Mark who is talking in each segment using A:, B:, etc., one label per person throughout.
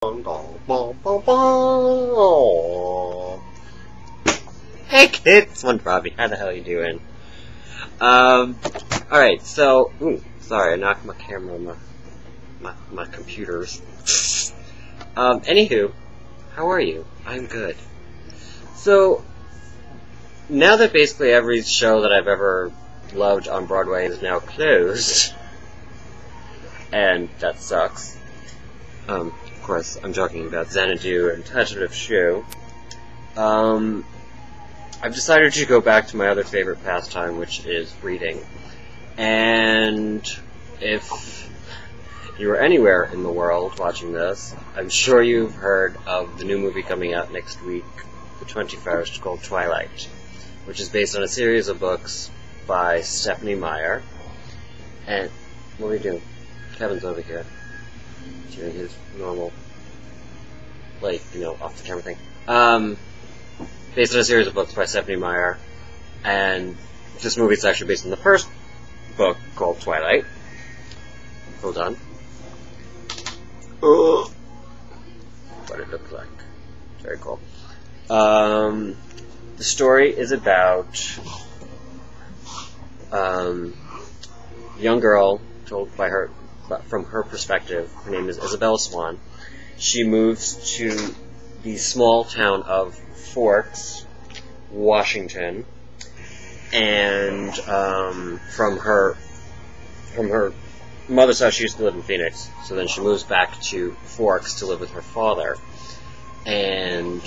A: Hey kids, WonderRobbie, how the hell are you doing? Alright, so, sorry, I knocked my camera on my computers. Anywho, how are you? I'm good. So, now that basically every show that I've ever loved on Broadway is now closed, and that sucks. Of course, I'm talking about Xanadu and Tentative Show. I've decided to go back to my other favorite pastime, which is reading. And if you are anywhere in the world watching this, I'm sure you've heard of the new movie coming out next week, the 21st, called Twilight, which is based on a series of books by Stephanie Meyer. And what are we doing? Kevin's over here doing his normal, like, off the camera thing. Based on a series of books by Stephanie Meyer, and this movie is actually based on the first book called Twilight. Hold on. What it looks like. Very cool. The story is about a young girl told by her from her perspective. Her name is Isabella Swan. She moves to the small town of Forks, Washington, and from her mother's house, she used to live in Phoenix, so then she moves back to Forks to live with her father, and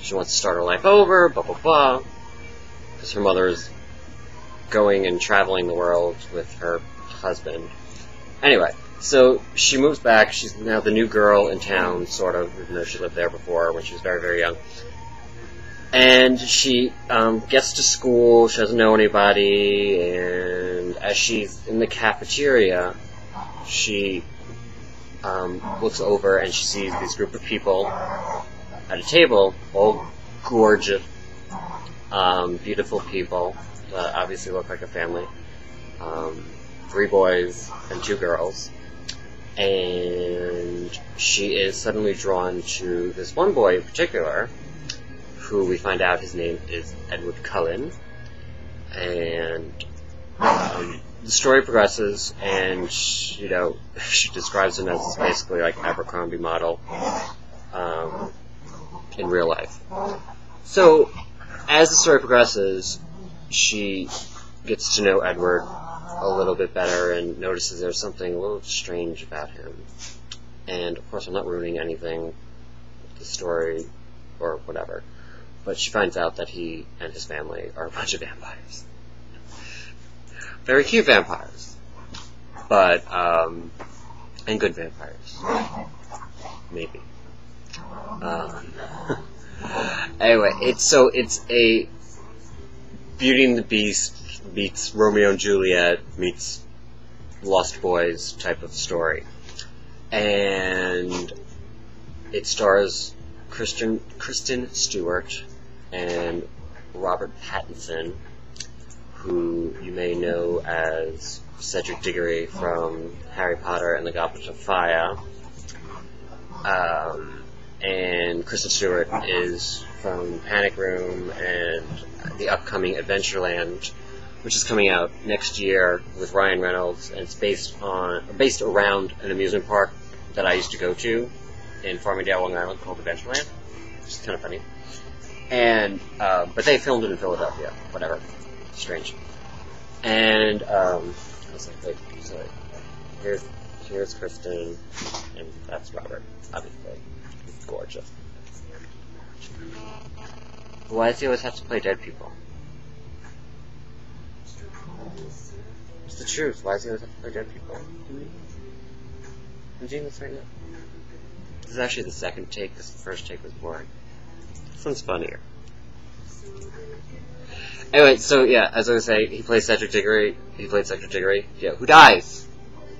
A: she wants to start her life over, blah blah blah, because her mother is going and traveling the world with her husband. Anyway, so she moves back. She's now the new girl in town, sort of, even though she lived there before when she was very, very young. And she gets to school. She doesn't know anybody. And as she's in the cafeteria, she looks over and she sees this group of people at a table, all gorgeous, beautiful people that obviously look like a family. 3 boys and 2 girls. And she is suddenly drawn to this one boy in particular, who we find out his name is Edward Cullen. And the story progresses, and she describes him as basically like an Abercrombie model in real life. So as the story progresses, she gets to know Edward a little bit better and notices there's something a little strange about him. And of course I'm not ruining anything with the story or whatever, but she finds out that he and his family are a bunch of vampires. Very cute vampires, but and good vampires, maybe. Anyway, it's a Beauty and the Beast meets Romeo and Juliet meets Lost Boys type of story. And it stars Kristen Stewart and Robert Pattinson, who you may know as Cedric Diggory from Harry Potter and the Goblet of Fire. And Kristen Stewart is from Panic Room and the upcoming Adventureland, which is coming out next year with Ryan Reynolds, and it's based around an amusement park that I used to go to in Farmingdale, Long Island, called Adventureland, which is kind of funny. And but they filmed it in Philadelphia, whatever, strange. And I was like, wait, so here's Kristen, and that's Robert, obviously. He's gorgeous. Why does he always have to play dead people? It's the truth. Why does he always have to play dead people? I'm doing this right now. This is actually the second take, because the first take was boring. This one's funnier. Anyway, so yeah, as I was saying, he played Cedric Diggory. Yeah, who dies?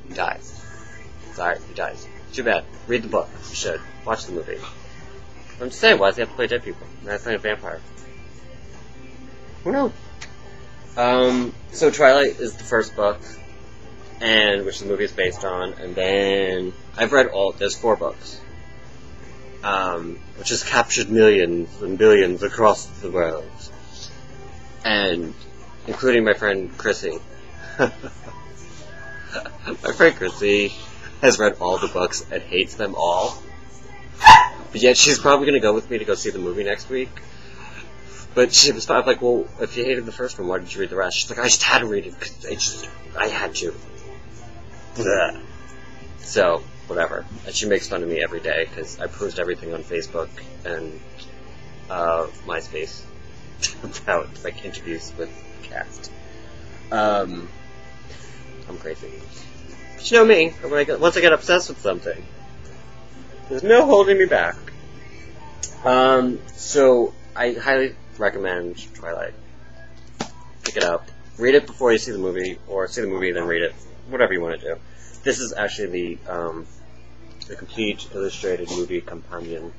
A: He dies. Sorry, he dies. Too bad. Read the book. You should. Watch the movie. I'm just saying, why does he have to play dead people? That's not a vampire. Who knows? So Twilight is the first book. and which the movie is based on. And then I've read there's 4 books, which has captured millions and billions across the world, and including my friend Chrissy. My friend Chrissy has read all the books and hates them all. But yet she's probably going to go with me to go see the movie next week. But she was fine. I'm like, well, if you hated the first one, why did you read the rest? She's like, I just had to read it because I had to. Blah. So, whatever. And she makes fun of me every day because I post everything on Facebook and MySpace about like interviews with the cast. I'm crazy. But you know me, once I get obsessed with something, there's no holding me back. So I highly recommend Twilight. Pick it up. Read it before you see the movie, or see the movie then read it. Whatever you want to do. This is actually the complete illustrated movie companion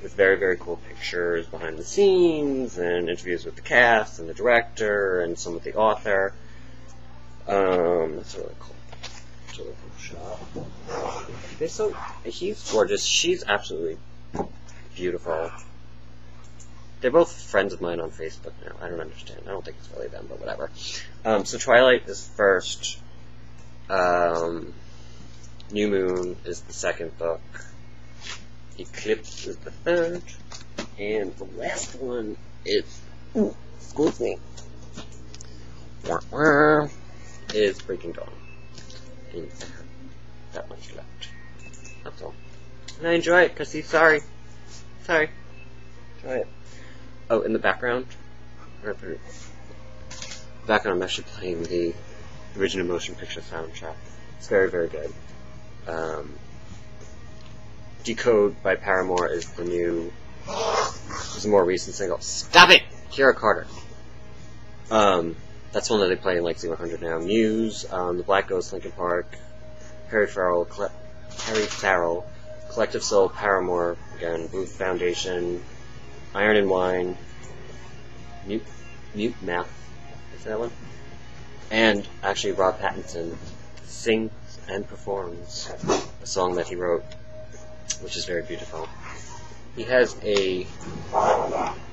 A: with very, very cool pictures behind the scenes and interviews with the cast and the director and some with the author. That's really cool. It's a really cool shot. He's gorgeous. She's absolutely beautiful. They're both friends of mine on Facebook now. I don't understand. I don't think it's really them, but whatever. So Twilight is first. New Moon is the second book. Eclipse is the third. And the last one is... excuse me. Is Breaking Dawn. And that much left. That's all. And I enjoy it, because he's sorry. Sorry. Enjoy it. Oh, in the background, I'm actually playing the original motion picture soundtrack. It's very, very good. Decode by Paramore is the more recent single. Stop it! Kira Carter. That's one that they play in like Z100 now. Muse, The Black Ghost, Linkin Park, Harry Farrell, Collective Soul, Paramore, again, Booth Foundation, Iron and Wine, Mute Math, is that one? And actually Rob Pattinson sings and performs a song that he wrote, which is very beautiful. He has a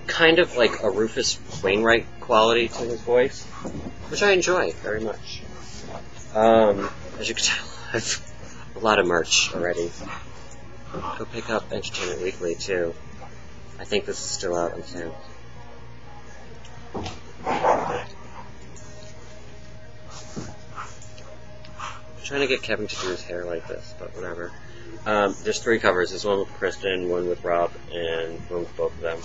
A: kind of like a Rufus Wainwright quality to his voice, which I enjoy very much. As you can tell, I've a lot of merch already. Go pick up Entertainment Weekly too. I think this is still out on sale. I'm trying to get Kevin to do his hair like this, but whatever. There's 3 covers. There's one with Kristen, one with Rob, and one with both of them.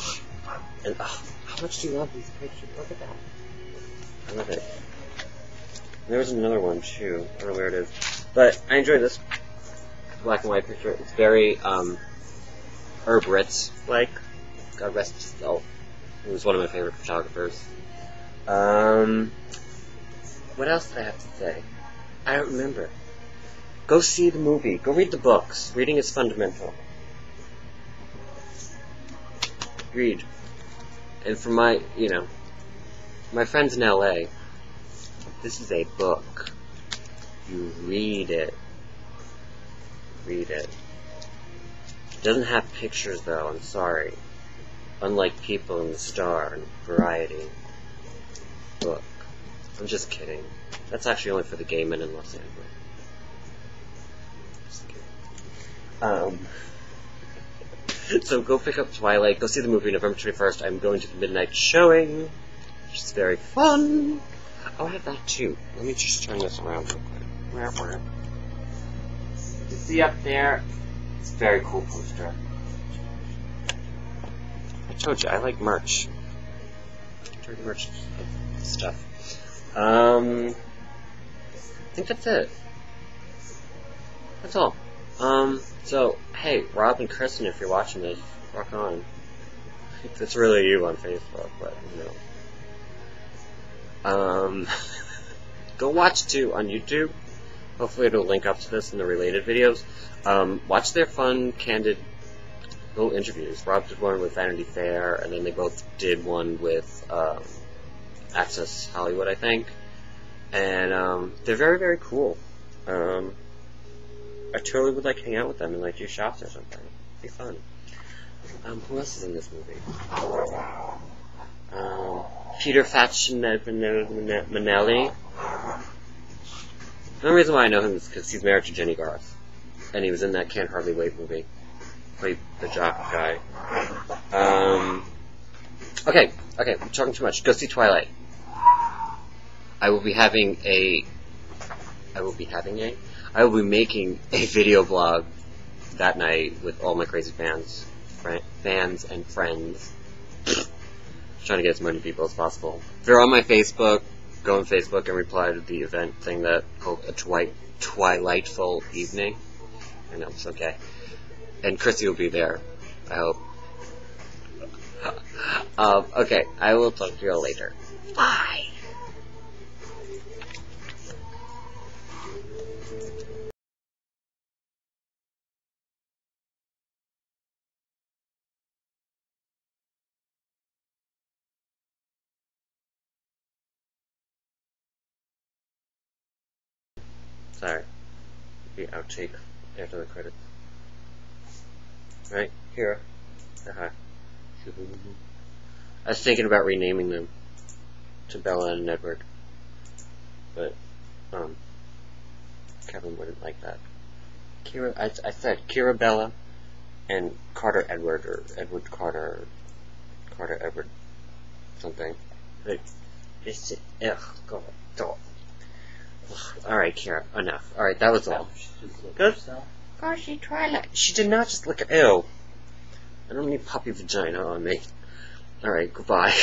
A: And how much do you love these pictures? Look at that. I love it. And there was another one too. I don't know where it is. But I enjoy this black and white picture. It's very Herb Ritz-like. God rest his soul. He was one of my favorite photographers. What else did I have to say? I don't remember. Go see the movie. Go read the books. Reading is fundamental. Read. And for my friends in LA, this is a book. You read it. Read it. It doesn't have pictures though, I'm sorry. Unlike People in the Star and Variety book. I'm just kidding. That's actually only for the gay men in Los Angeles. Just kidding. So go pick up Twilight. Go see the movie November 21st. I'm going to the midnight showing, which is very fun. Oh, I have that too. Let me just turn this around real quick. You see up there? It's a very cool poster. I told you, I like merch. Dirty merch stuff. I think that's it. That's all. So, hey, Rob and Kristen, if you're watching this, rock on. It's really you on Facebook, but, go watch too on YouTube. Hopefully it'll link up to this in the related videos. Watch their fun, candid little interviews. Rob did one with Vanity Fair, and then they both did one with Access Hollywood, I think. And they're very, very cool. I totally would like hang out with them and like do shops or something. It'd be fun. Who else is in this movie? Peter Facinelli. The only reason why I know him is because he's married to Jenny Garth, and he was in that Can't Hardly Wait movie. Played the jock guy. Okay, I'm talking too much. Go see Twilight. I will be making a video blog that night with all my crazy fans and friends. Trying to get as many people as possible. If you're on my Facebook, go on Facebook and reply to the event thing that called a Twilightful Evening. I know, it's okay. And Chrissy will be there, I hope. Okay, I will talk to you all later. Bye! Sorry. The outtake after the credits. Right? Here. Hi. I was thinking about renaming them to Bella and Edward. But, Kevin wouldn't like that. I said Kira Bella and Carter Edward, or Edward Carter, or Carter Edward something. Ugh, go. Alright, Kira, enough. Alright, that was all. Good? Gosh, she Twilight. She did not just look at. Ew. I don't need puppy vagina on me. Alright, goodbye.